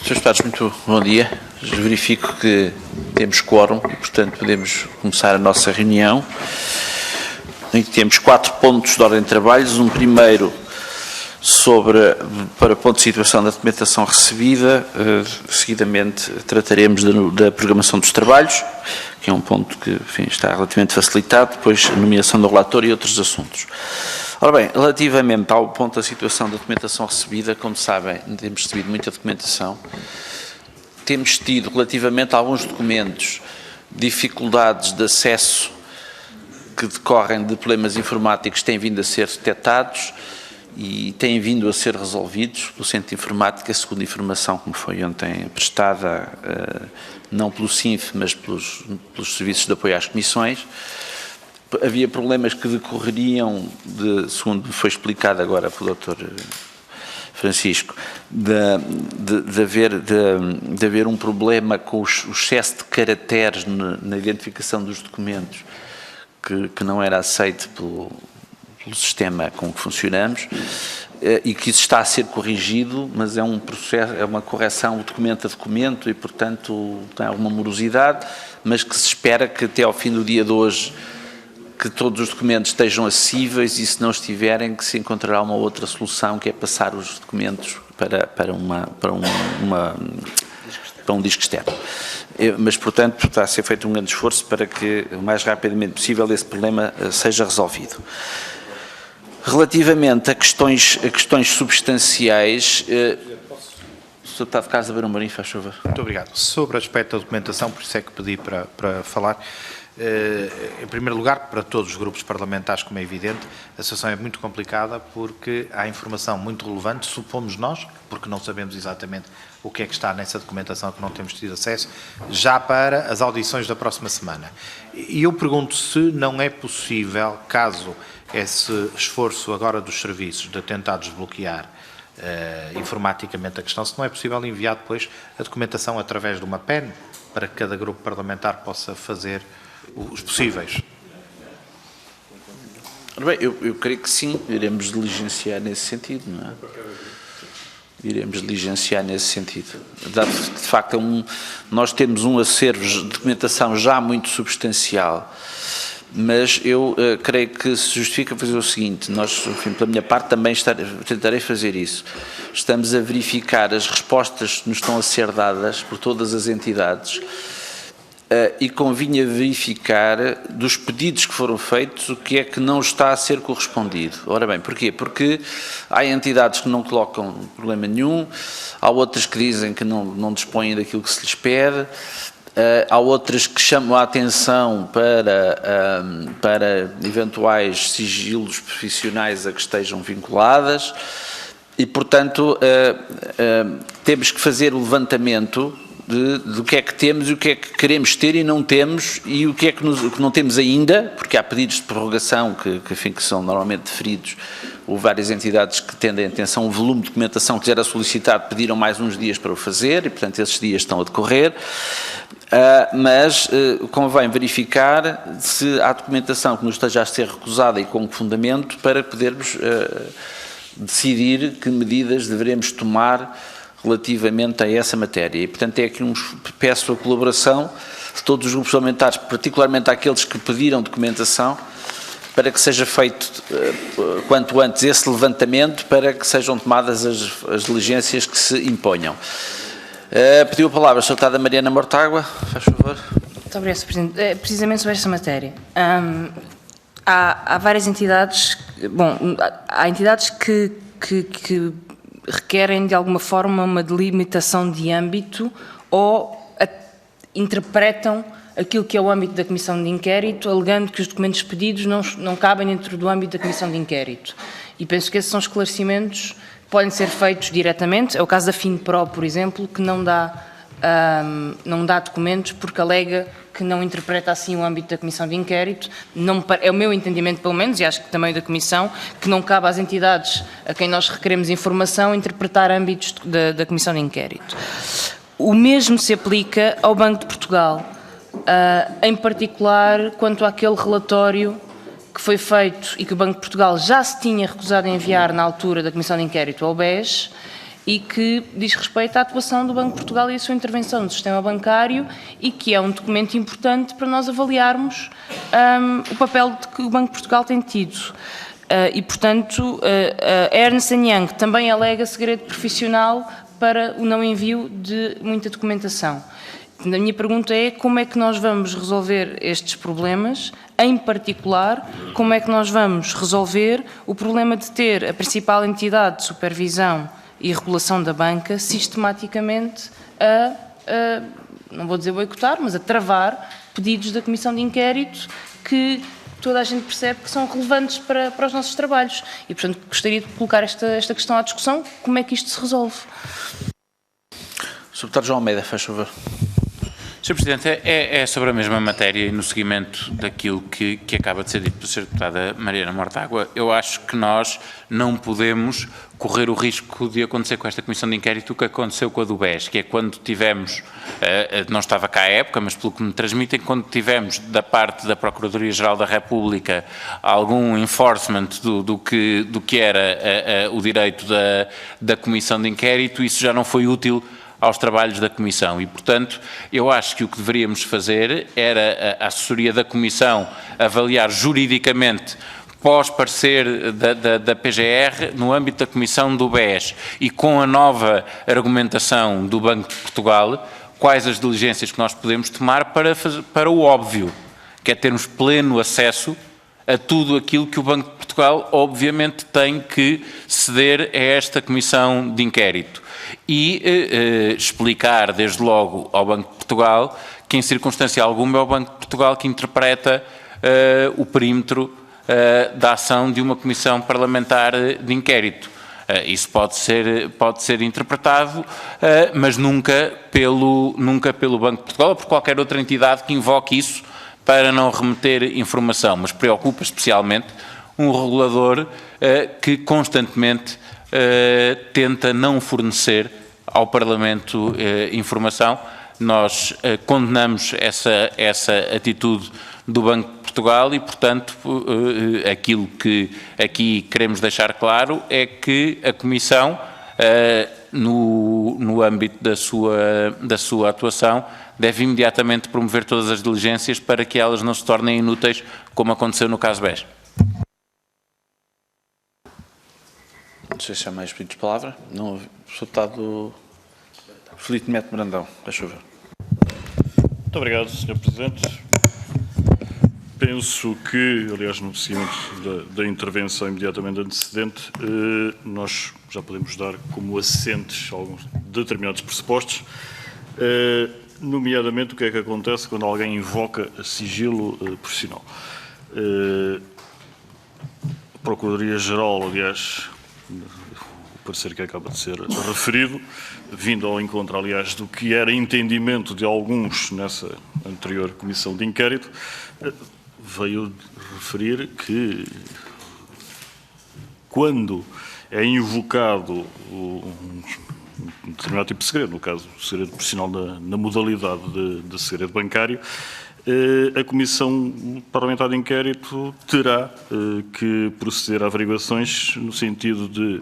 Sr. Deputados, muito bom dia. Verifico que temos quórum e, portanto, podemos começar a nossa reunião. Em que temos 4 pontos de ordem de trabalhos. Um primeiro para ponto de situação da documentação recebida. Seguidamente trataremos da programação dos trabalhos, que é um ponto que, enfim, está relativamente facilitado. Depois a nomeação do relator e outros assuntos. Ora bem, relativamente ao ponto da situação da documentação recebida, como sabem, temos recebido muita documentação. Temos tido, relativamente a alguns documentos, dificuldades de acesso que decorrem de problemas informáticos que têm vindo a ser detectados e têm vindo a ser resolvidos pelo Centro de Informática, segundo a informação que me foi ontem prestada, não pelo SINF, mas pelos Serviços de Apoio às Comissões. Havia problemas que decorreriam, segundo me foi explicado agora pelo Dr. Francisco, de haver um problema com o excesso de caracteres na identificação dos documentos que não era aceito pelo sistema com que funcionamos e que isso está a ser corrigido, mas é um processo, é uma correção documento a documento e, portanto, tem alguma morosidade, mas que se espera que até ao fim do dia de hoje que todos os documentos estejam acessíveis e, se não estiverem, que se encontrará uma outra solução, que é passar os documentos para um disco externo. Mas, portanto, está a ser feito um grande esforço para que, o mais rapidamente possível, esse problema seja resolvido. Relativamente a questões substanciais, o Sr. Deputado Carlos Abrão Marinho, faz favor. Muito obrigado. Sobre o aspecto da documentação, por isso é que pedi para falar. Em primeiro lugar, para todos os grupos parlamentares, como é evidente, a situação é muito complicada porque há informação muito relevante, supomos nós, porque não sabemos exatamente o que é que está nessa documentação que não temos tido acesso, já para as audições da próxima semana. E eu pergunto se não é possível, caso esse esforço agora dos serviços de tentar desbloquear informaticamente a questão, se não é possível enviar depois a documentação através de uma PEN, para que cada grupo parlamentar possa fazer os possíveis. Bem, eu creio que sim, iremos diligenciar nesse sentido, não é? Iremos diligenciar nesse sentido. De facto, nós temos um acervo de documentação já muito substancial, mas eu creio que se justifica fazer o seguinte: nós, enfim, pela minha parte, também tentarei fazer isso. Estamos a verificar as respostas que nos estão a ser dadas por todas as entidades. E convinha verificar dos pedidos que foram feitos o que é que não está a ser correspondido. Ora bem, porquê? Porque há entidades que não colocam problema nenhum, há outras que dizem que não dispõem daquilo que se lhes pede, há outras que chamam a atenção para eventuais sigilos profissionais a que estejam vinculadas e, portanto, temos que fazer o levantamento do que é que temos e o que é que queremos ter e não temos e o que é que não temos ainda, porque há pedidos de prorrogação que são normalmente deferidos. Houve várias entidades que tendem a atenção, o volume de documentação que já era solicitado, pediram mais uns dias para o fazer e, portanto, esses dias estão a decorrer. Mas convém verificar se há documentação que nos esteja a ser recusada e com fundamento para podermos decidir que medidas deveremos tomar relativamente a essa matéria. E, portanto, é aqui peço a colaboração de todos os grupos parlamentares, particularmente àqueles que pediram documentação, para que seja feito quanto antes esse levantamento, para que sejam tomadas as diligências que se imponham. Pediu a palavra a Sra. Deputada Mariana Mortágua, faz favor. Muito obrigada, Sr. Presidente. Precisamente sobre esta matéria. Há várias entidades, há entidades que requerem de alguma forma uma delimitação de âmbito ou interpretam aquilo que é o âmbito da Comissão de Inquérito, alegando que os documentos pedidos não cabem dentro do âmbito da Comissão de Inquérito. E penso que esses são esclarecimentos que podem ser feitos diretamente. É o caso da FINPRO, por exemplo, que não dá documentos porque alega que não interpreta assim o âmbito da Comissão de Inquérito. É o meu entendimento, pelo menos, e acho que também da Comissão, que não cabe às entidades a quem nós requeremos informação interpretar âmbitos da Comissão de Inquérito. O mesmo se aplica ao Banco de Portugal, em particular quanto àquele relatório que foi feito e que o Banco de Portugal já se tinha recusado a enviar na altura da Comissão de Inquérito ao BES e que diz respeito à atuação do Banco de Portugal e a sua intervenção no sistema bancário e que é um documento importante para nós avaliarmos o papel que o Banco de Portugal tem tido. E, portanto, a Ernst & Young também alega segredo profissional para o não envio de muita documentação. A minha pergunta é como é que nós vamos resolver estes problemas, em particular, como é que nós vamos resolver o problema de ter a principal entidade de supervisão e regulação da banca sistematicamente não vou dizer boicotar, mas a travar pedidos da Comissão de Inquérito que toda a gente percebe que são relevantes para os nossos trabalhos. E, portanto, gostaria de colocar esta questão à discussão, como é que isto se resolve. Sr. Deputado João Almeida, faz favor. Sr. Presidente, é sobre a mesma matéria e no seguimento daquilo que acaba de ser dito pela Sra. Deputada Mariana Mortágua. Eu acho que nós não podemos correr o risco de acontecer com esta Comissão de Inquérito o que aconteceu com a do BES, que é quando tivemos, não estava cá à época, mas pelo que me transmitem, quando tivemos da parte da Procuradoria-Geral da República algum enforcement do que era o direito da Comissão de Inquérito, isso já não foi útil aos trabalhos da Comissão e, portanto, eu acho que o que deveríamos fazer era a assessoria da Comissão avaliar juridicamente pós-parecer da PGR no âmbito da Comissão do BES e com a nova argumentação do Banco de Portugal, quais as diligências que nós podemos tomar para o óbvio, que é termos pleno acesso a tudo aquilo que o Banco de Portugal obviamente tem que ceder a esta Comissão de Inquérito. E explicar desde logo ao Banco de Portugal que em circunstância alguma é o Banco de Portugal que interpreta o perímetro da ação de uma comissão parlamentar de inquérito. Isso pode ser interpretado, mas nunca pelo Banco de Portugal ou por qualquer outra entidade que invoque isso para não remeter informação, mas preocupa especialmente um regulador que constantemente tenta não fornecer ao Parlamento informação. Nós condenamos essa atitude do Banco de Portugal e, portanto, aquilo que aqui queremos deixar claro é que a Comissão, no âmbito da sua atuação, deve imediatamente promover todas as diligências para que elas não se tornem inúteis, como aconteceu no caso BES. Não sei se há mais pedidos de palavra. Não, o Sr. Deputado Filipe Neto Brandão, faz favor. Muito obrigado, Sr. Presidente. Penso que, aliás, no seguimento da intervenção imediatamente antecedente, nós já podemos dar como assentes alguns determinados pressupostos, nomeadamente o que é que acontece quando alguém invoca sigilo profissional. A Procuradoria-Geral, aliás, o parecer que acaba de ser referido, vindo ao encontro, aliás, do que era entendimento de alguns nessa anterior comissão de inquérito, veio referir que quando é invocado um determinado tipo de segredo, no caso o segredo profissional na modalidade de segredo bancário, a Comissão Parlamentar de Inquérito terá que proceder a averiguações no sentido de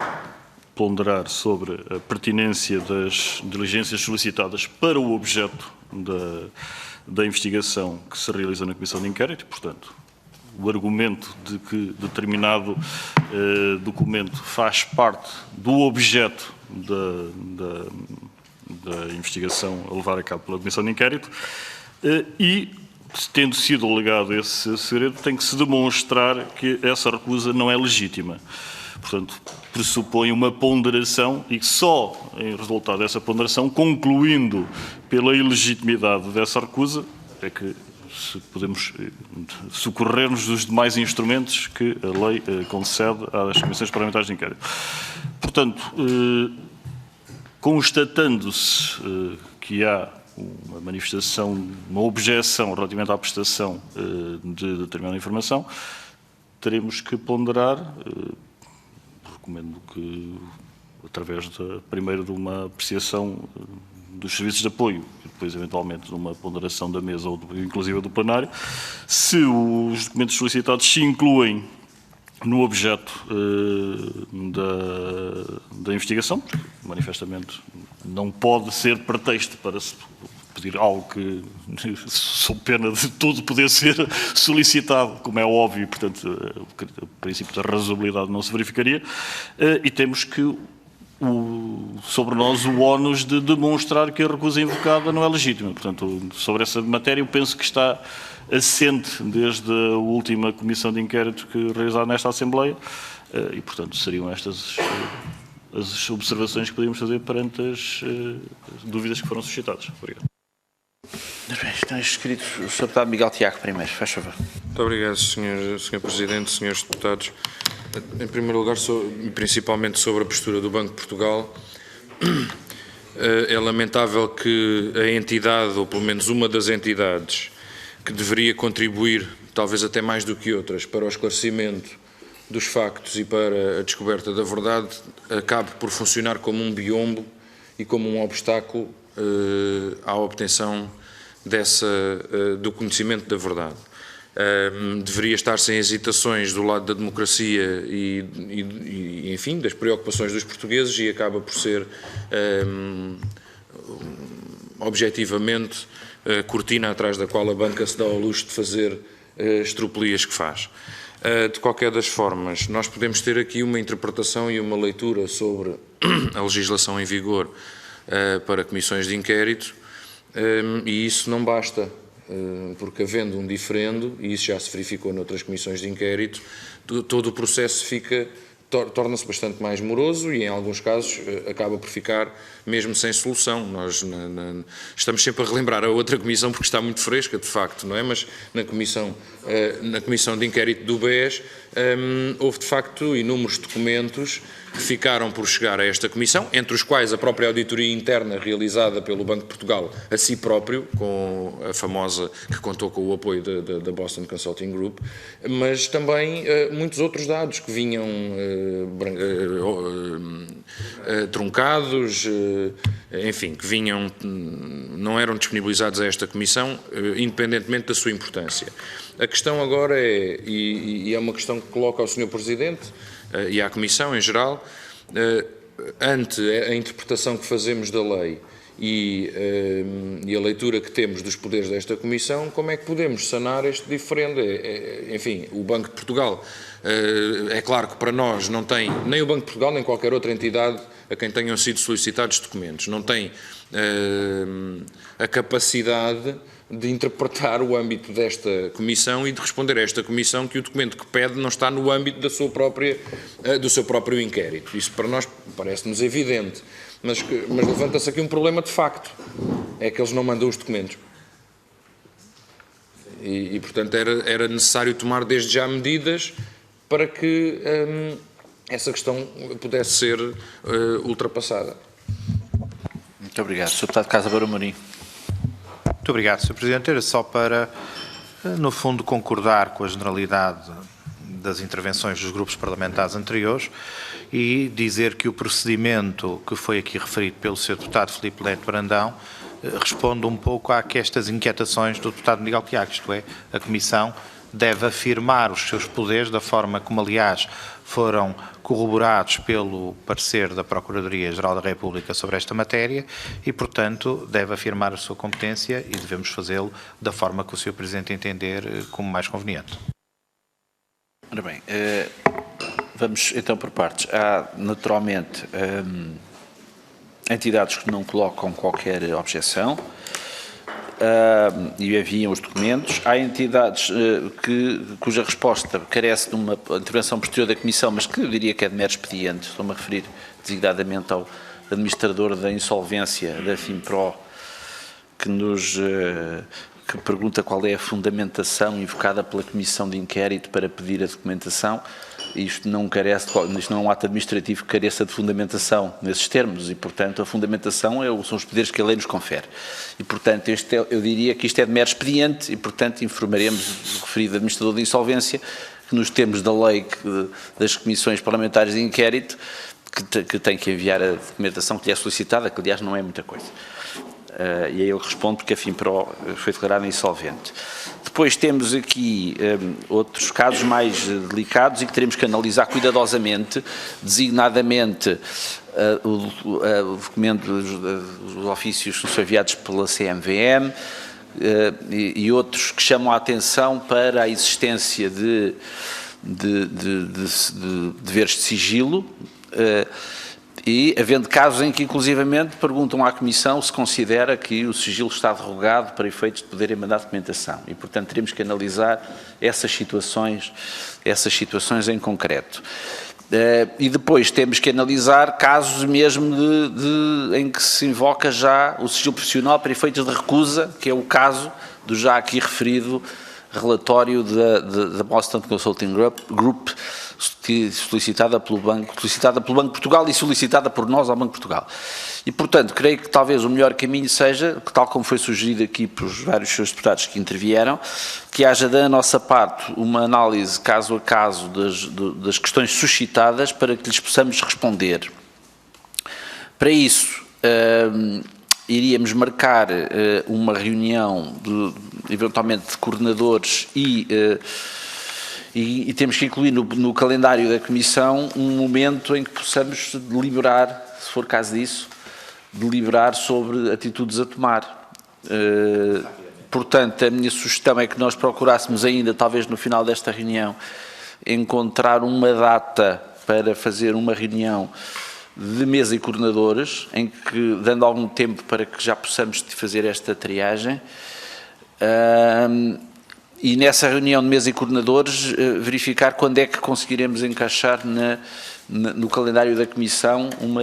ponderar sobre a pertinência das diligências solicitadas para o objeto da investigação que se realiza na Comissão de Inquérito, portanto, o argumento de que determinado documento faz parte do objeto da investigação a levar a cabo pela Comissão de Inquérito e, tendo sido alegado esse segredo, tem que se demonstrar que essa recusa não é legítima. Portanto, pressupõe uma ponderação e que só em resultado dessa ponderação, concluindo pela ilegitimidade dessa recusa, é que podemos socorrer-nos dos demais instrumentos que a lei concede às Comissões Parlamentares de Inquérito. Portanto, constatando-se que há uma manifestação, uma objeção relativamente à prestação de determinada informação, teremos que ponderar, recomendo que, através primeiro de uma apreciação dos serviços de apoio e depois, eventualmente, de uma ponderação da mesa ou inclusive do plenário, se os documentos solicitados se incluem no objeto da investigação. Manifestamente não pode ser pretexto para se pedir algo que, sob pena de tudo poder ser solicitado, como é óbvio, e, portanto, o princípio da razoabilidade não se verificaria, e temos que sobre nós o ónus de demonstrar que a recusa invocada não é legítima. Portanto, sobre essa matéria, eu penso que está assente desde a última comissão de inquérito que realizada nesta Assembleia e, portanto, seriam estas as observações que podíamos fazer perante as dúvidas que foram suscitadas. Obrigado. Muito bem, estão inscritos o Sr. Deputado Miguel Tiago primeiro, faz favor. Muito obrigado, Sr. Presidente, Srs. Deputados. Em primeiro lugar, principalmente sobre a postura do Banco de Portugal, é lamentável que a entidade, ou pelo menos uma das entidades, que deveria contribuir, talvez até mais do que outras, para o esclarecimento dos factos e para a descoberta da verdade, acabe por funcionar como um biombo e como um obstáculo à obtenção do conhecimento da verdade. Deveria estar sem hesitações do lado da democracia e enfim, das preocupações dos portugueses e acaba por ser, objetivamente, cortina atrás da qual a banca se dá ao luxo de fazer estropelias que faz. De qualquer das formas, nós podemos ter aqui uma interpretação e uma leitura sobre a legislação em vigor para comissões de inquérito e isso não basta, porque havendo um diferendo, e isso já se verificou noutras comissões de inquérito, todo o processo torna-se bastante mais moroso e, em alguns casos, acaba por ficar mesmo sem solução. Nós estamos sempre a relembrar a outra comissão porque está muito fresca, de facto, não é? Mas na comissão de inquérito do BES houve, de facto, inúmeros documentos que ficaram por chegar a esta comissão, entre os quais a própria auditoria interna realizada pelo Banco de Portugal a si próprio, com a famosa, que contou com o apoio da Boston Consulting Group, mas também muitos outros dados que vinham truncados, enfim, que não eram disponibilizados a esta comissão, independentemente da sua importância. A questão agora e é uma questão que coloca ao Sr. Presidente e à Comissão em geral, ante a interpretação que fazemos da lei e a leitura que temos dos poderes desta Comissão, como é que podemos sanar este diferendo? Enfim, o Banco de Portugal, é claro que para nós não tem, nem o Banco de Portugal, nem qualquer outra entidade a quem tenham sido solicitados documentos, não tem a capacidade de interpretar o âmbito desta Comissão e de responder a esta Comissão que o documento que pede não está no âmbito do seu próprio inquérito. Isso para nós parece-nos evidente, mas levanta-se aqui um problema de facto, é que eles não mandam os documentos. E portanto, era necessário tomar desde já medidas para que essa questão pudesse ser ultrapassada. Muito obrigado. Sr. Deputado Casa Barão Marim. Muito obrigado, Sr. Presidente. Era só para, no fundo, concordar com a generalidade das intervenções dos grupos parlamentares anteriores e dizer que o procedimento que foi aqui referido pelo Sr. Deputado Filipe Neto Brandão responde um pouco a estas inquietações do Deputado Miguel Tiago, isto é, a Comissão deve afirmar os seus poderes da forma como, aliás, foram corroborados pelo parecer da Procuradoria-Geral da República sobre esta matéria e, portanto, deve afirmar a sua competência e devemos fazê-lo da forma que o Sr. Presidente entender como mais conveniente. Ora bem, vamos então por partes. Há, naturalmente, entidades que não colocam qualquer objeção e enviam os documentos. Há entidades cuja resposta carece de uma intervenção posterior da Comissão, mas que eu diria que é de mero expediente. Estou-me a referir designadamente ao administrador da insolvência da FIMPRO, que pergunta qual é a fundamentação invocada pela Comissão de Inquérito para pedir a documentação. Isto não é um ato administrativo que careça de fundamentação nesses termos e, portanto, a fundamentação são os poderes que a lei nos confere. E, portanto, eu diria que isto é de mero expediente e, portanto, informaremos o referido administrador de insolvência que, nos termos da lei das comissões parlamentares de inquérito, que tem que enviar a documentação que lhe é solicitada, que, aliás, não é muita coisa. E aí ele responde porque a FIMPRO foi declarada insolvente. Depois temos aqui outros casos mais delicados e que teremos que analisar cuidadosamente, designadamente o documento, os ofícios que são enviados pela CMVM e outros que chamam a atenção para a existência de deveres de sigilo, e havendo casos em que, inclusivamente, perguntam à Comissão se considera que o sigilo está derrogado para efeitos de poderem mandar documentação. E, portanto, teremos que analisar essas situações em concreto. E depois temos que analisar casos mesmo em que se invoca já o sigilo profissional para efeitos de recusa, que é o caso do já aqui referido relatório da Boston Consulting Group, que solicitada pelo Banco de Portugal e solicitada por nós ao Banco de Portugal. E, portanto, creio que talvez o melhor caminho seja, tal como foi sugerido aqui pelos vários senhores deputados que intervieram, que haja da nossa parte uma análise caso a caso das questões suscitadas para que lhes possamos responder. Para isso, iríamos marcar uma reunião, eventualmente, de coordenadores e temos que incluir no calendário da Comissão um momento em que possamos deliberar, se for caso disso, deliberar sobre atitudes a tomar. Portanto, a minha sugestão é que nós procurássemos ainda, talvez no final desta reunião, encontrar uma data para fazer uma reunião de mesa e coordenadores, em que, dando algum tempo para que já possamos fazer esta triagem, e nessa reunião de mesa e coordenadores verificar quando é que conseguiremos encaixar no calendário da Comissão uma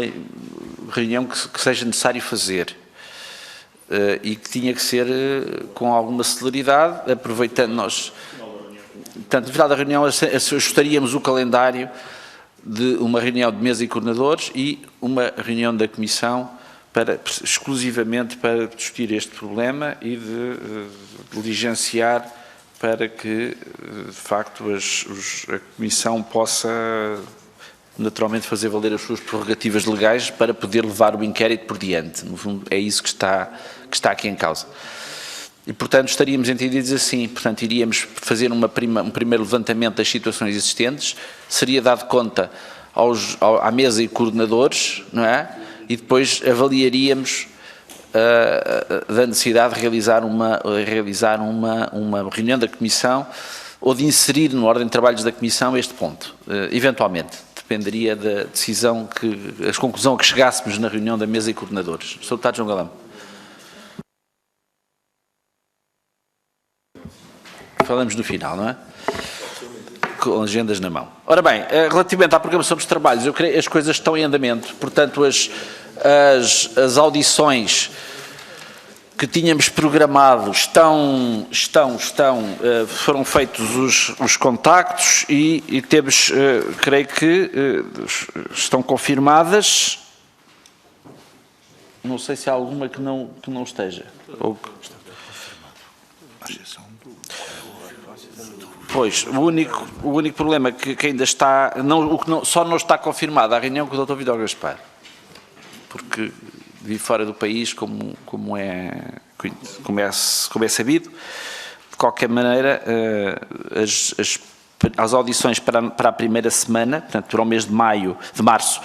reunião que seja necessário fazer e que tinha que ser com alguma celeridade, aproveitando nós. Portanto, no final da reunião ajustaríamos o calendário de uma reunião de mesa e coordenadores e uma reunião da Comissão exclusivamente para discutir este problema e de diligenciar para que, de facto, a Comissão possa naturalmente fazer valer as suas prerrogativas legais para poder levar o inquérito por diante. No fundo, é isso que está aqui em causa. E, portanto, estaríamos entendidos assim. Portanto, iríamos fazer um primeiro levantamento das situações existentes, seria dado conta à mesa e coordenadores, não é? E depois avaliaríamos da necessidade de realizar uma reunião da Comissão ou de inserir no ordem de trabalhos da Comissão este ponto. Eventualmente, dependeria da decisão, a conclusão a que chegássemos na reunião da mesa e coordenadores. Sr. Deputado João Galamba. Falamos no final, não é? Com agendas na mão. Ora bem, relativamente à programação dos trabalhos, eu creio que as coisas estão em andamento, portanto as audições que tínhamos programado foram feitos os contactos e temos, creio que estão confirmadas. Não sei se há alguma que não esteja. Pois, o único problema que ainda está, só não está confirmada a reunião com o Dr. Vítor Gaspar, porque vive fora do país, como é sabido. De qualquer maneira, as audições para a primeira semana, portanto, para o mês de março,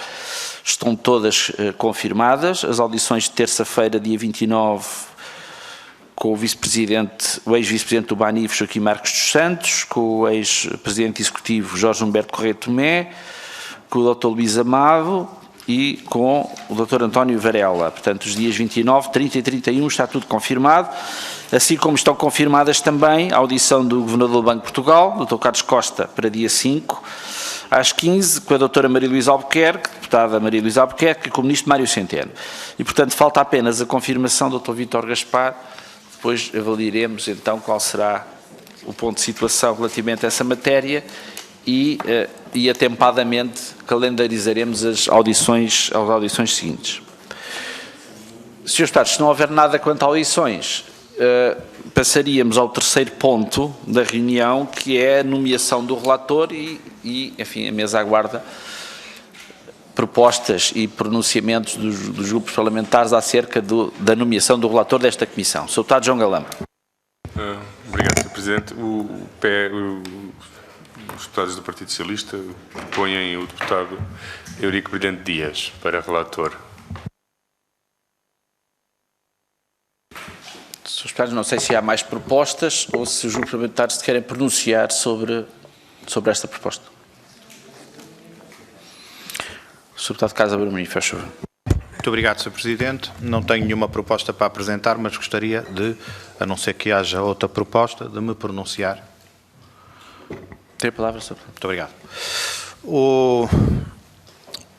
estão todas confirmadas. As audições de terça-feira, dia 29, com o ex-vice-presidente do Banif, Joaquim Marcos dos Santos, com o ex-presidente executivo Jorge Humberto Correia Tomé, com o Dr. Luís Amado e com o Dr. António Varela. Portanto, os dias 29, 30 e 31 está tudo confirmado, assim como estão confirmadas também a audição do Governador do Banco de Portugal, Dr. Carlos Costa, para dia 5, às 15, com a Dra. Maria Luísa Albuquerque, deputada Maria Luísa Albuquerque, e com o Ministro Mário Centeno. E, portanto, falta apenas a confirmação do Dr. Vítor Gaspar. Depois avaliaremos então qual será o ponto de situação relativamente a essa matéria e atempadamente calendarizaremos as audições seguintes. Srs. Deputados, se não houver nada quanto a audições, passaríamos ao terceiro ponto da reunião, que é a nomeação do relator e enfim, a mesa aguarda propostas e pronunciamentos dos grupos parlamentares acerca da nomeação do relator desta comissão. Sr. Deputado João Galamba. Obrigado, Sr. Presidente. Presidente. Os deputados do Partido Socialista põem o deputado Eurico Brilhante Dias para relator. Srs. Deputados, não sei se há mais propostas ou se os grupos parlamentares se querem pronunciar sobre esta proposta. Sr. Deputado Casa Bermini, faz favor. Muito obrigado, Sr. Presidente. Não tenho nenhuma proposta para apresentar, mas gostaria de, a não ser que haja outra proposta, de me pronunciar. Tem a palavra, Sr. Deputado. Muito obrigado.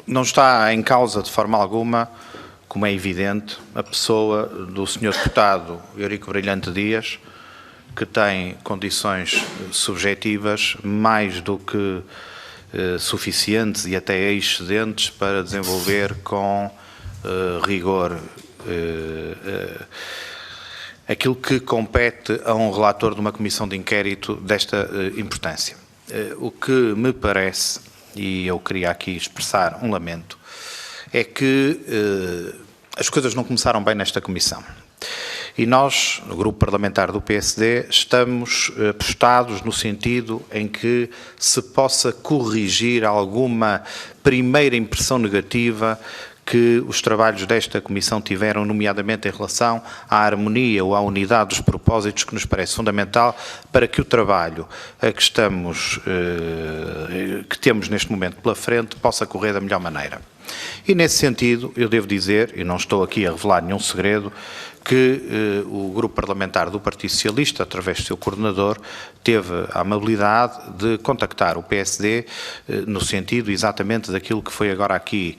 Não está em causa, de forma alguma, como é evidente, a pessoa do Sr. Deputado Eurico Brilhante Dias, que tem condições subjetivas mais do que suficientes e até excedentes para desenvolver com rigor aquilo que compete a um relator de uma comissão de inquérito desta importância. O que me parece, e eu queria aqui expressar um lamento, é que as coisas não começaram bem nesta comissão. E nós, no grupo parlamentar do PSD, estamos apostados no sentido em que se possa corrigir alguma primeira impressão negativa que os trabalhos desta comissão tiveram, nomeadamente em relação à harmonia ou à unidade dos propósitos, que nos parece fundamental para que o trabalho que temos neste momento pela frente possa correr da melhor maneira. E nesse sentido, eu devo dizer, e não estou aqui a revelar nenhum segredo, que o grupo parlamentar do Partido Socialista, através do seu coordenador, teve a amabilidade de contactar o PSD no sentido exatamente daquilo que foi agora aqui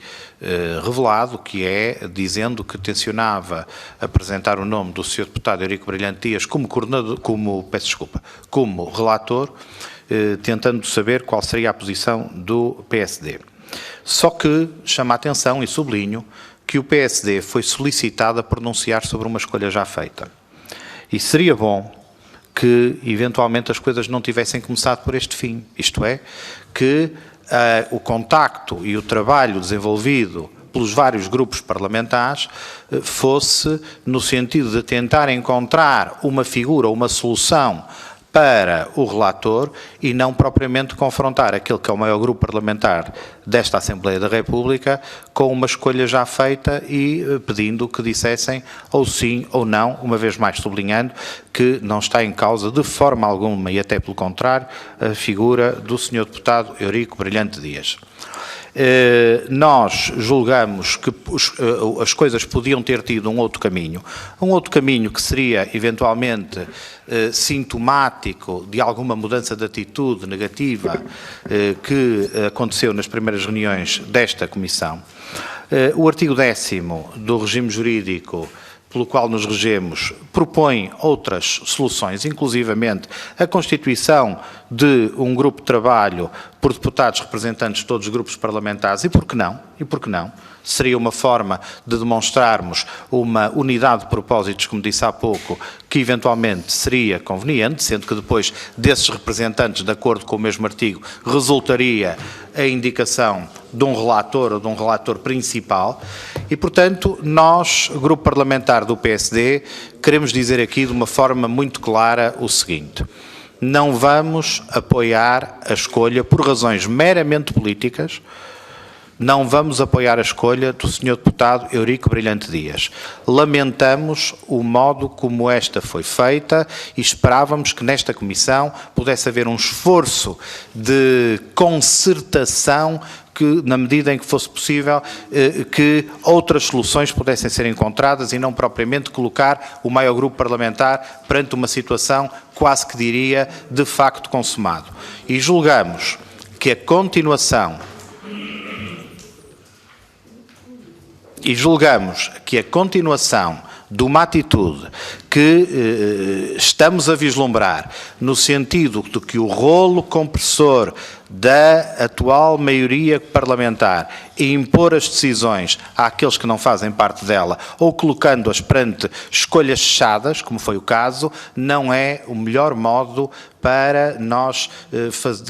revelado, que é dizendo que tencionava apresentar o nome do Sr. Deputado Eurico Brilhante Dias como relator, tentando saber qual seria a posição do PSD. Só que chama a atenção e sublinho que o PSD foi solicitado a pronunciar sobre uma escolha já feita. E seria bom que, eventualmente, as coisas não tivessem começado por este fim. Isto é, que o contacto e o trabalho desenvolvido pelos vários grupos parlamentares fosse no sentido de tentar encontrar uma figura, uma solução para o relator e não propriamente confrontar aquele que é o maior grupo parlamentar desta Assembleia da República com uma escolha já feita e pedindo que dissessem ou sim ou não, uma vez mais sublinhando que não está em causa de forma alguma e até pelo contrário a figura do Sr. Deputado Eurico Brilhante Dias. Nós julgamos que as coisas podiam ter tido um outro caminho que seria eventualmente sintomático de alguma mudança de atitude negativa que aconteceu nas primeiras reuniões desta Comissão. O artigo 10º do regime jurídico pelo qual nos regemos, propõe outras soluções, inclusivamente a constituição de um grupo de trabalho por deputados representantes de todos os grupos parlamentares, e por que não? Seria uma forma de demonstrarmos uma unidade de propósitos, como disse há pouco, que eventualmente seria conveniente, sendo que depois desses representantes, de acordo com o mesmo artigo, resultaria a indicação de um relator ou de um relator principal e, portanto, nós, Grupo Parlamentar do PSD, queremos dizer aqui de uma forma muito clara o seguinte: não vamos apoiar a escolha por razões meramente políticas. Não vamos apoiar a escolha do Sr. Deputado Eurico Brilhante Dias. Lamentamos o modo como esta foi feita e esperávamos que nesta Comissão pudesse haver um esforço de concertação que, na medida em que fosse possível, que outras soluções pudessem ser encontradas e não propriamente colocar o maior grupo parlamentar perante uma situação quase que diria de facto consumado. E julgamos que a continuação de uma atitude que estamos a vislumbrar no sentido de que o rolo compressor da atual maioria parlamentar e impor as decisões àqueles que não fazem parte dela ou colocando-as perante escolhas fechadas, como foi o caso, não é o melhor modo para nós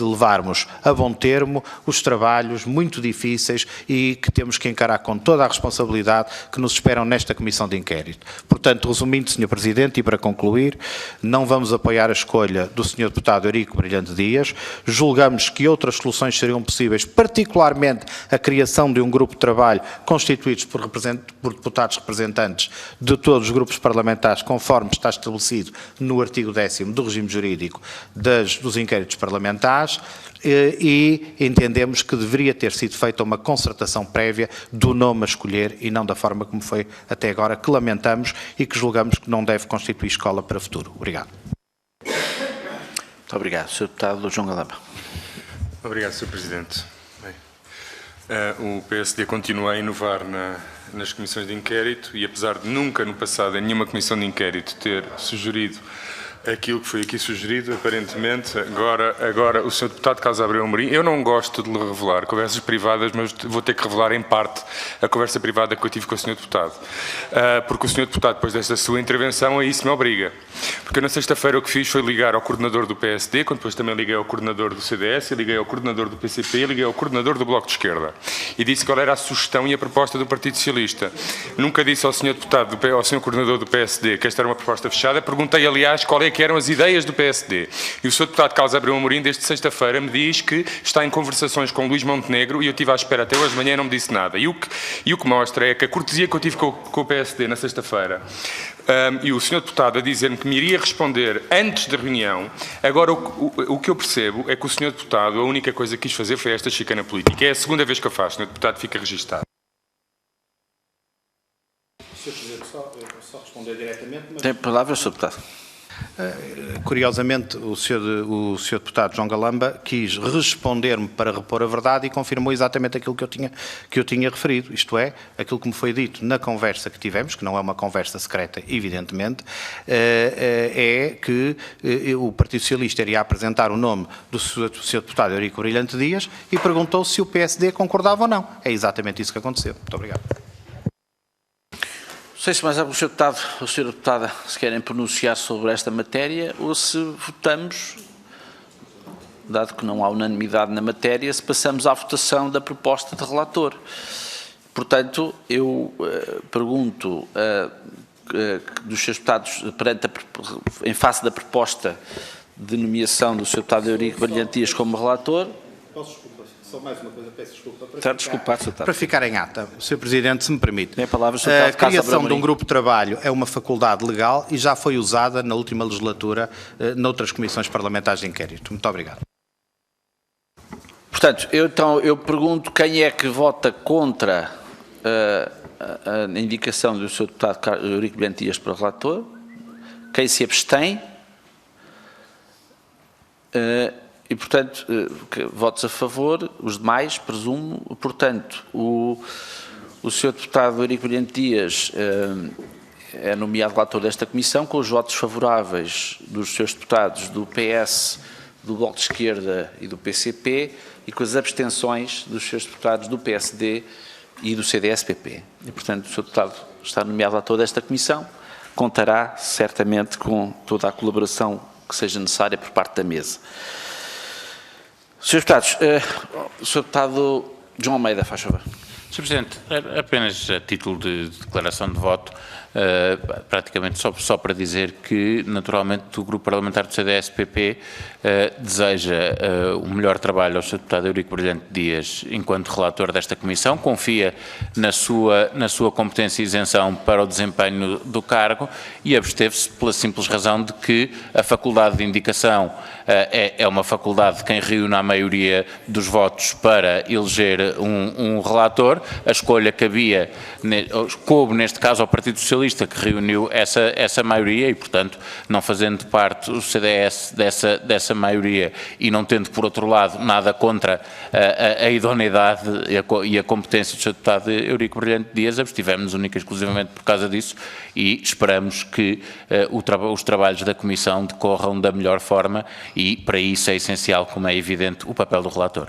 levarmos a bom termo os trabalhos muito difíceis e que temos que encarar com toda a responsabilidade que nos esperam nesta Comissão de Inquérito. Portanto, resumindo, Sr. Presidente, Presidente, e para concluir, não vamos apoiar a escolha do Sr. Deputado Eurico Brilhante Dias. Julgamos que outras soluções seriam possíveis, particularmente a criação de um grupo de trabalho constituído por deputados representantes de todos os grupos parlamentares, conforme está estabelecido no artigo 10º do regime jurídico dos inquéritos parlamentares, e entendemos que deveria ter sido feita uma concertação prévia do nome a escolher e não da forma como foi até agora, que lamentamos e que julgamos que não deve constituir escola para o futuro. Obrigado. Muito obrigado. Sr. Deputado João Galamba. Obrigado, Sr. Presidente. Bem, o PSD continua a inovar nas comissões de inquérito e, apesar de nunca no passado em nenhuma comissão de inquérito ter sugerido aquilo que foi aqui sugerido, aparentemente, agora o Sr. Deputado Carlos Abreu Amorim, eu não gosto de lhe revelar conversas privadas, mas vou ter que revelar em parte a conversa privada que eu tive com o Sr. Deputado. Porque o Sr. Deputado, depois desta sua intervenção, a isso me obriga. Porque eu na sexta-feira o que fiz foi ligar ao coordenador do PSD, quando depois também liguei ao coordenador do CDS, liguei ao coordenador do PCP, liguei ao coordenador do Bloco de Esquerda. E disse qual era a sugestão e a proposta do Partido Socialista. Nunca disse ao Sr. Deputado, ao Sr. Coordenador do PSD, que esta era uma proposta fechada. Perguntei, aliás, qual é que eram as ideias do PSD. E o Sr. Deputado Carlos Abreu Amorim, desde sexta-feira, me diz que está em conversações com Luís Montenegro e eu estive à espera até hoje de manhã e não me disse nada. E o que mostra é que a cortesia que eu tive com o PSD na sexta-feira, e o Sr. Deputado a dizer-me que me iria responder antes da reunião, agora o que eu percebo é que o Sr. Deputado, a única coisa que quis fazer foi esta chicana política. É a segunda vez que eu faço, o Sr. Deputado fica registado. Sr. Presidente, só responder diretamente. Tem a palavra, Sr. Deputado. Curiosamente, o Sr. Deputado João Galamba quis responder-me para repor a verdade e confirmou exatamente aquilo que eu tinha referido, isto é, aquilo que me foi dito na conversa que tivemos, que não é uma conversa secreta, evidentemente, é que o Partido Socialista iria apresentar o nome do Sr. Deputado Eurico Brilhante Dias e perguntou se o PSD concordava ou não. É exatamente isso que aconteceu. Muito obrigado. Não sei se mais algum Sr. Deputado ou Sra. Deputada se querem pronunciar sobre esta matéria ou se votamos, dado que não há unanimidade na matéria, se passamos à votação da proposta de relator. Portanto, eu pergunto dos Srs. Deputados, em face da proposta de nomeação do Sr. Deputado Eurico Brilhante Dias como relator. Só mais uma coisa, peço desculpa. Para ficar em ata, Sr. Presidente, se me permite. Tem a palavra, Sr. A criação de um grupo de trabalho é uma faculdade legal e já foi usada na última legislatura noutras comissões parlamentares de inquérito. Muito obrigado. Portanto, eu pergunto quem é que vota contra a indicação do Sr. Deputado Eurico Brilhante Dias para relator, quem se abstém. E, portanto, votos a favor, os demais, presumo. Portanto, o Sr. Deputado Eurico Brilhante Dias é nomeado relator desta comissão, com os votos favoráveis dos Srs. Deputados do PS, do Bloco de Esquerda e do PCP, e com as abstenções dos Srs. Deputados do PSD e do CDS-PP. E, portanto, o Sr. Deputado está nomeado relator desta comissão, contará certamente com toda a colaboração que seja necessária por parte da mesa. Srs. Deputados, o Sr. Deputado João Almeida, faz favor. Sr. Presidente, apenas a título de declaração de voto, praticamente só para dizer que, naturalmente, o Grupo Parlamentar do CDS-PP deseja o melhor trabalho ao Sr. Deputado Eurico Brilhante Dias enquanto relator desta comissão, confia na sua competência e isenção para o desempenho do cargo e absteve-se pela simples razão de que a faculdade de indicação é uma faculdade de quem reúne a maioria dos votos para eleger um relator. A escolha coube neste caso ao Partido Socialista, que reuniu essa maioria e, portanto, não fazendo parte o CDS dessa maioria e não tendo, por outro lado, nada contra a idoneidade e a competência do Sr. Deputado Eurico Brilhante Dias, abstivemos-nos única e exclusivamente por causa disso e esperamos que os trabalhos da Comissão decorram da melhor forma e, para isso, é essencial, como é evidente, o papel do relator.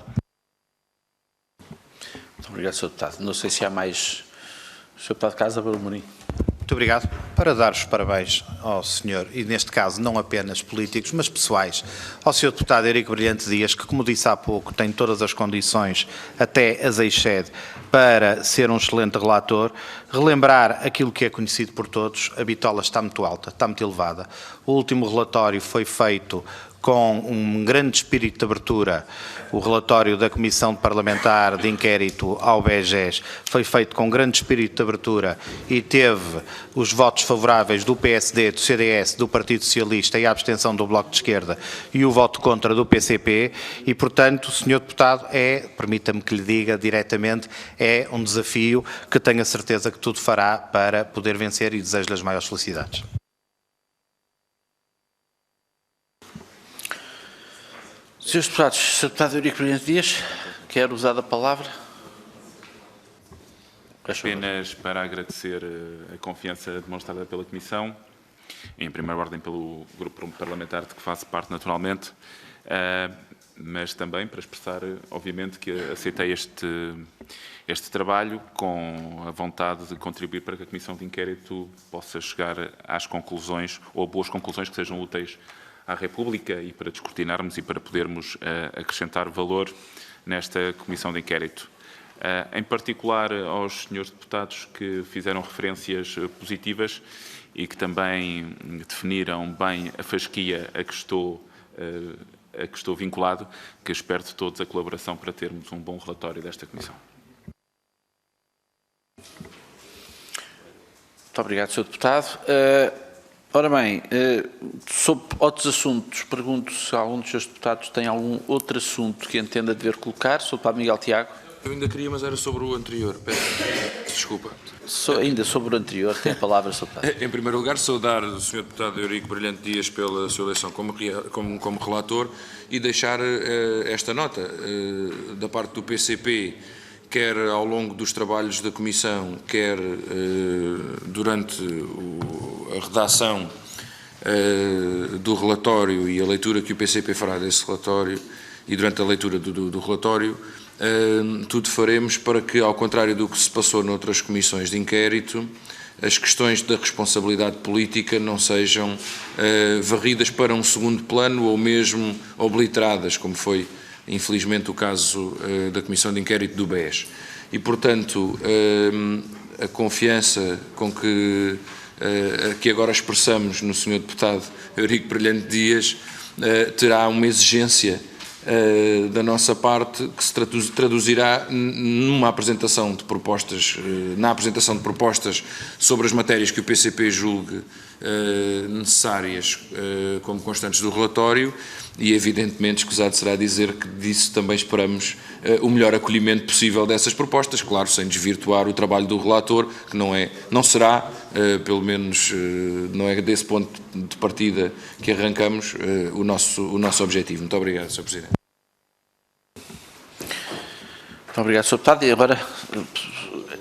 Muito obrigado, Sr. Deputado. Não sei se há mais... Sr. Deputado Carlos Abreu Amorim. Muito obrigado. Para dar os parabéns ao senhor, e neste caso não apenas políticos, mas pessoais, ao senhor deputado Eurico Brilhante Dias, que, como disse há pouco, tem todas as condições, até as excede, para ser um excelente relator, relembrar aquilo que é conhecido por todos: a bitola está muito alta, está muito elevada. O último relatório foi feito com um grande espírito de abertura. O relatório da Comissão Parlamentar de Inquérito ao BEGES foi feito com grande espírito de abertura e teve os votos favoráveis do PSD, do CDS, do Partido Socialista e a abstenção do Bloco de Esquerda e o voto contra do PCP e, portanto, o senhor deputado permita-me que lhe diga diretamente, é um desafio que tenho a certeza que tudo fará para poder vencer e desejo-lhe as maiores felicidades. Senhores deputados, Sr. Deputado Eurico Brilhante Dias, quer usar a palavra? Apenas para agradecer a confiança demonstrada pela Comissão, em primeira ordem pelo Grupo Parlamentar de que faço parte naturalmente, mas também para expressar, obviamente, que aceitei este trabalho com a vontade de contribuir para que a Comissão de Inquérito possa chegar às conclusões, ou boas conclusões que sejam úteis à República e para descortinarmos e para podermos acrescentar valor nesta Comissão de Inquérito. Em particular aos senhores deputados que fizeram referências positivas e que também definiram bem a fasquia a que estou vinculado, que espero de todos a colaboração para termos um bom relatório desta Comissão. Muito obrigado, Sr. Deputado. Ora bem, sobre outros assuntos, pergunto se algum dos seus deputados tem algum outro assunto que entenda dever colocar. Sr. Deputado Miguel Tiago. Eu ainda queria, mas era sobre o anterior. Desculpa. Ainda sobre o anterior, tem a palavra, Sr. Deputado. Em primeiro lugar, saudar o Sr. Deputado Eurico Brilhante Dias pela sua eleição como relator e deixar esta nota da parte do PCP, quer ao longo dos trabalhos da Comissão, quer durante a redação do relatório e a leitura que o PCP fará desse relatório e durante a leitura do relatório, tudo faremos para que, ao contrário do que se passou noutras comissões de inquérito, as questões da responsabilidade política não sejam varridas para um segundo plano ou mesmo obliteradas, como foi infelizmente o caso da Comissão de Inquérito do BES. E, portanto, a confiança com que agora expressamos no Sr. Deputado Eurico Brilhante Dias terá uma exigência da nossa parte que se traduzirá numa apresentação de propostas, sobre as matérias que o PCP julgue necessárias como constantes do relatório e, evidentemente, escusado será dizer que disso também esperamos o melhor acolhimento possível dessas propostas, claro, sem desvirtuar o trabalho do relator, que não será, pelo menos não é desse ponto de partida que arrancamos, o nosso objetivo. Muito obrigado, Sr. Presidente. Muito obrigado, Sr. Deputado. E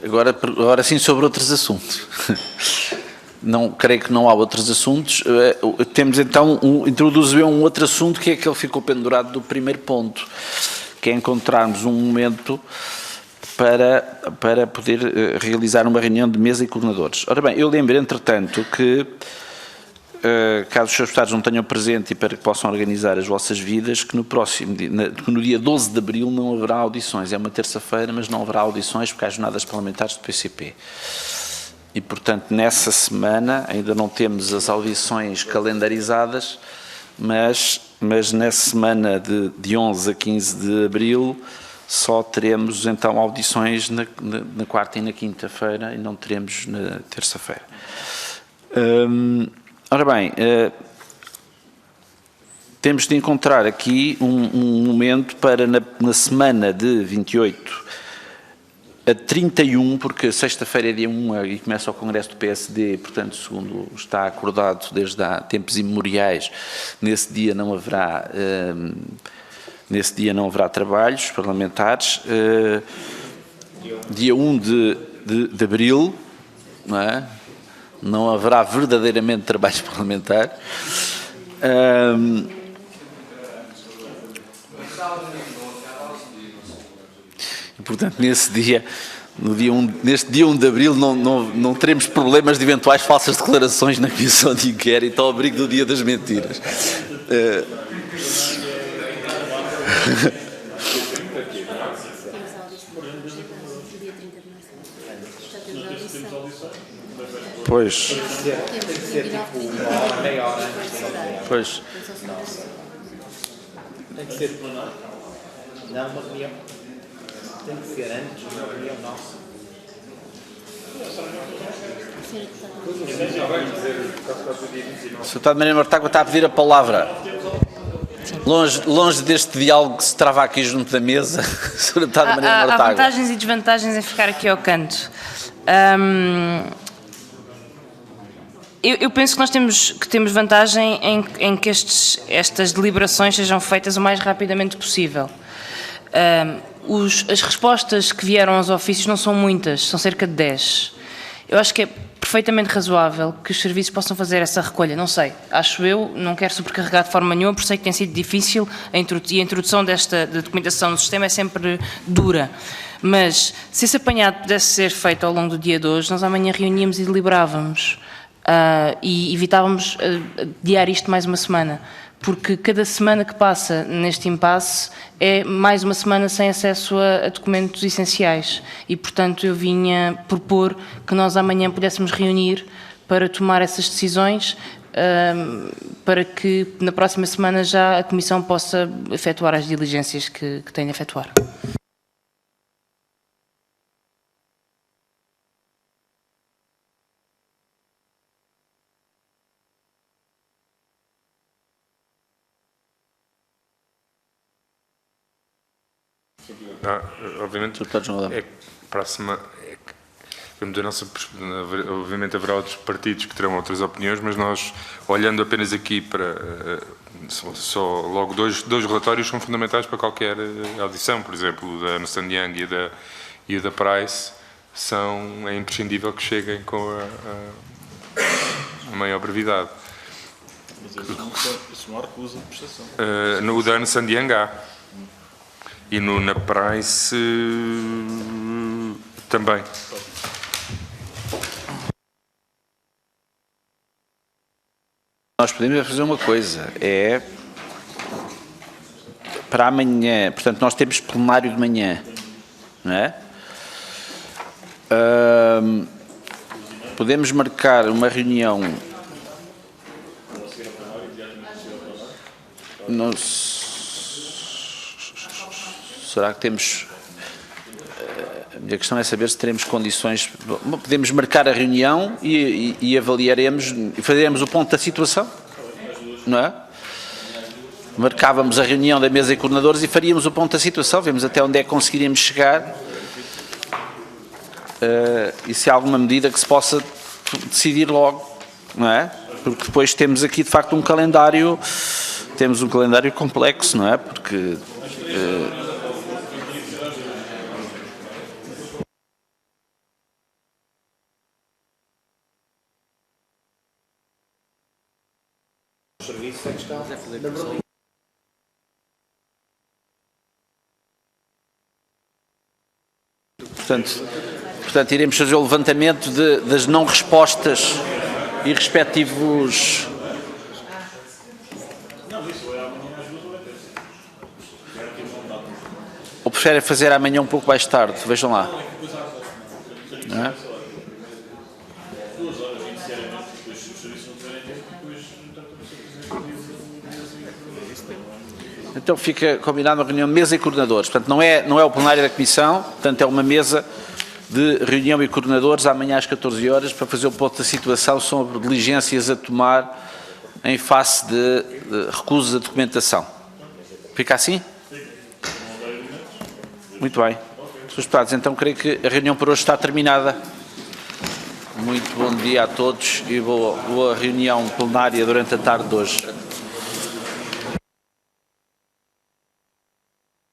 agora sim sobre outros assuntos. Creio que não há outros assuntos. Temos então, introduzo um outro assunto que é aquele que ficou pendurado do primeiro ponto, que é encontrarmos um momento para poder realizar uma reunião de mesa e coordenadores. Ora bem, eu lembro, entretanto, que caso os seus deputados não tenham presente e para que possam organizar as vossas vidas, que no dia 12 de abril não haverá audições. É uma terça-feira, mas não haverá audições porque há jornadas parlamentares do PCP. E, portanto, nessa semana ainda não temos as audições calendarizadas, mas nessa semana de 11 a 15 de abril só teremos, então, audições na quarta e na quinta-feira e não teremos na terça-feira. Ora bem, temos de encontrar aqui um momento para, na semana de 28 a 31, porque sexta-feira é dia 1 e começa o Congresso do PSD, portanto, segundo está acordado desde há tempos imemoriais, nesse dia não haverá trabalhos parlamentares. Dia 1 de abril, não é? Não haverá verdadeiramente trabalhos parlamentares. E, portanto, nesse dia neste dia 1 de Abril não teremos problemas de eventuais falsas declarações na comissão de inquérito ao abrigo do dia das mentiras. Pois. Pois. Tem que ser não uma reunião. Tem que ser antes de uma reunião nossa. O Sr. Deputado Mariana Mortágua está a pedir a palavra. Longe deste diálogo que se trava aqui junto da mesa, Sr. Deputado Mariana Mortágua. Há vantagens e desvantagens em ficar aqui ao canto. Eu penso que nós temos vantagem em que estas deliberações sejam feitas o mais rapidamente possível. As respostas que vieram aos ofícios não são muitas, são cerca de 10. Eu acho que é perfeitamente razoável que os serviços possam fazer essa recolha, não sei, acho eu, não quero sobrecarregar de forma nenhuma, porque sei que tem sido difícil e a introdução da documentação no sistema é sempre dura. Mas se esse apanhado pudesse ser feito ao longo do dia de hoje, nós amanhã reuníamos e deliberávamos e evitávamos adiar isto mais uma semana. Porque cada semana que passa neste impasse é mais uma semana sem acesso a documentos essenciais e, portanto, eu vinha propor que nós amanhã pudéssemos reunir para tomar essas decisões, para que na próxima semana já a Comissão possa efetuar as diligências que tem de efetuar. Obviamente, próxima, obviamente haverá outros partidos que terão outras opiniões, mas nós, olhando apenas aqui para só logo dois relatórios são fundamentais para qualquer audição, por exemplo, da Ernst & Young e da Price, é imprescindível que cheguem com a maior brevidade. Mas isso não há recusa de prestação. No da Ernst & Young há. E na Price também. Nós podemos fazer uma coisa, para amanhã, portanto nós temos plenário de manhã, não é? Podemos marcar uma reunião, será que temos, a minha questão é saber se teremos condições, podemos marcar a reunião e avaliaremos, e faremos o ponto da situação, não é? Marcávamos a reunião da mesa de coordenadores e faríamos o ponto da situação, vemos até onde é que conseguiríamos chegar e se há alguma medida que se possa decidir logo, não é? Porque depois temos aqui de facto um calendário complexo, não é? Porque Portanto, iremos fazer o levantamento das não respostas e respectivos. Ou preferem fazer amanhã um pouco mais tarde? Vejam lá. Não é? Então fica combinado uma reunião de mesa e coordenadores. Portanto, não é o plenário da Comissão, portanto é uma mesa de reunião e coordenadores amanhã às 14 horas para fazer o ponto da situação sobre diligências a tomar em face de recusas de documentação. Fica assim? Muito bem. Senhores deputados, então creio que a reunião por hoje está terminada. Muito bom dia a todos e boa reunião plenária durante a tarde de hoje.